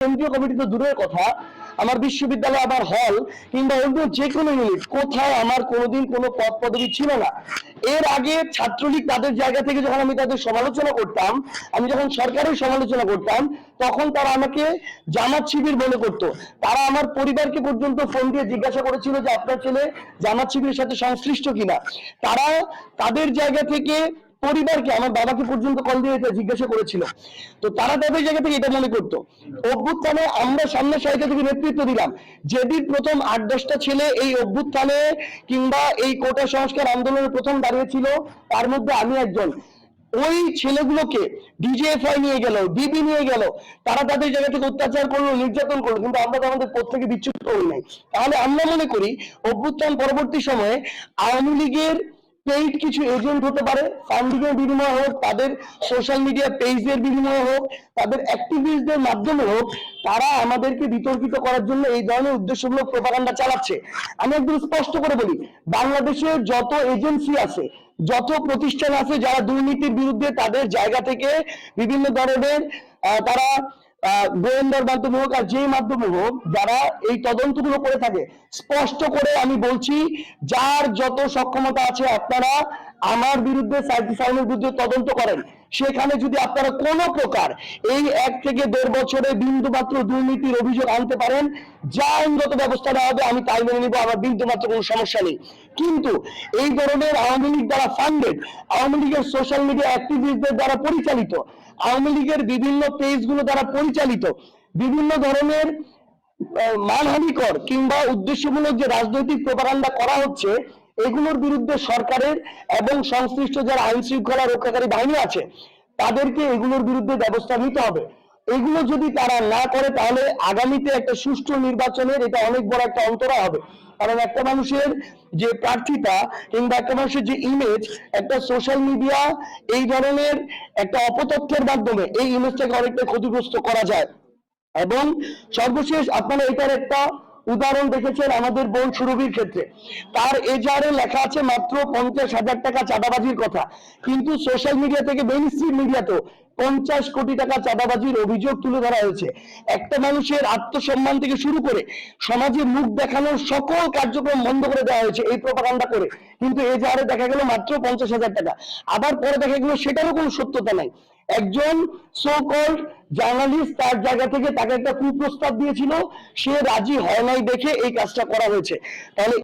কেন্দ্রীয় কমিটি তো দূরের কথা, আমার বিশ্ববিদ্যালয় আবার হল কিংবা অন্য যে কোনো ইউনিট কোথায় আমার কোনোদিন কোনো পদ পদবি ছিল না। এর আগে ছাত্রলীগ তাদের জায়গা থেকে যখন আমি তাদের সমালোচনা করতাম, আমি যখন সরকারের সমালোচনা করতাম, তখন তারা আমাকে জামাত শিবির মনে করতো। তারা আমার পরিবারকে পর্যন্ত ফোন দিয়ে জিজ্ঞাসা করেছিল যে আপনার ছেলে জামাত শিবিরের সাথে সংশ্লিষ্ট কিনা। তারা তাদের জায়গা থেকে পরিবারকে, আমার বাবাকে পর্যন্ত কল দিয়ে এটা জিজ্ঞাসা করেছিল। তো তারা তাদের জায়গা থেকে এটা মনে করতো। অভ্যুত্থানে আমরা সামনে সারিতে থেকে নেতৃত্ব দিলাম। যেদিন প্রথম 8-10টা ছেলে এই অভ্যুত্থানে কিংবা এই কোটা সংস্কার আন্দোলনে প্রথম দাঁড়িয়েছিল, তার মধ্যে আমি একজন। ওই ছেলেগুলোকে ডিজিএফআই নিয়ে গেল, ডিবি নিয়ে গেল, তারা তাদের জায়গা থেকে অত্যাচার করলো, নির্যাতন করলো, কিন্তু আমরা তো আমাদের পথ থেকে বিচ্যুত করি নাই। তাহলে আমরা মনে করি অভ্যুত্থান পরবর্তী সময়ে আওয়ামী লীগের পেইড কিছু এজেন্ট হতে পারে, ফান্ডিং এর বিনিময়ে হোক, তাদের সোশ্যাল মিডিয়া পেজের বিনিময়ে হোক, তাদের অ্যাক্টিভিস্টদের মাধ্যমে হোক, তারা আমাদেরকে বিতর্কিত করার জন্য এই ধরনের উদ্দেশ্যমূলক প্রপাগান্ডা চালাচ্ছে। আমি একদম স্পষ্ট করে বলি, বাংলাদেশের যত এজেন্সি আছে, যত প্রতিষ্ঠান আছে যারা দুর্নীতির বিরুদ্ধে তাদের জায়গা থেকে বিভিন্ন ধরনের তারা গোয়েন্দার মাধ্যমে হোক আর যেই মাধ্যমে হোক যারা এই তদন্তগুলো করে থাকে, স্পষ্ট করে আমি বলছি, যার যত সক্ষমতা আছে আপনারা আমার বিরুদ্ধে, সাইফুল সালামের বিরুদ্ধে তদন্ত করেন। সেখানে যদি আপনারা কোনো প্রকার এই 1 থেকে 1.5 বছরে বিন্দু মাত্র দুর্নীতির অভিযোগ আনতে পারেন, যা আইনগত ব্যবস্থা নেওয়া হবে আমি তাই মেনে নিব, আমার বিন্দু মাত্র কোনো সমস্যা নেই। কিন্তু এই ধরনের আওয়ামী লীগ দ্বারা ফান্ডেড, আওয়ামী লীগের সোশ্যাল মিডিয়া অ্যাক্টিভিস্টদের দ্বারা পরিচালিত, আওয়ামী লীগের বিভিন্ন পেজগুলো দ্বারা পরিচালিত বিভিন্ন ধরনের মানহানিকর কিংবা উদ্দেশ্যমূলক যে রাজনৈতিক প্রপাগান্ডা করা হচ্ছে, এগুলোর বিরুদ্ধে সরকারের এবং সংশ্লিষ্ট যারা আইন শৃঙ্খলা রক্ষাকারী বাহিনী আছে তাদেরকে এগুলোর বিরুদ্ধে ব্যবস্থা নিতে হবে। এগুলো যদি তারা না করে তাহলে আগামীতে একটা সুষ্ঠু নির্বাচনের এটা অনেক বড় একটা অন্তরা হবে। কারণ একটা মানুষের যে প্রার্থিতা কিংবা একটা মানুষের যে ইমেজ, একটা সোশ্যাল মিডিয়া এই ধরনের একটা অপতথ্যের মাধ্যমে এই ইমেজটাকে অনেকটা ক্ষতিগ্রস্ত করা যায়। এবং সর্বশেষ আপনারা এটার একটা উদাহরণ দেখেছেন আমাদের বোন সুরভির ক্ষেত্রে। তার এজাহারে লেখা আছে মাত্র 50,000 টাকা চাঁদাবাজির কথা, কিন্তু সোশ্যাল মিডিয়া থেকে মেইনস্ট্রিম মিডিয়াতেও 50 কোটি টাকা চাঁদাবাজির অভিযোগ তুলে ধরা হয়েছে। একটা মানুষের আত্মসম্মান থেকে শুরু করে সমাজে মুখ দেখানোর সকল কার্যক্রম বন্ধ করে দেওয়া হয়েছে এই প্রপাগান্ডা করে, কিন্তু এজাহারে দেখা গেল মাত্র 50,000 টাকা। আবার পরে দেখা গেল সেটারও কোনো সত্যতা নাই। একজন সো কল্ড জার্নালিস্ট তার জায়গা থেকে তাকে একটা কুপ্রস্তাব দিয়েছিল, সে রাজি হয় নাই দেখে এই কাজটা করা হয়েছে। তাহলে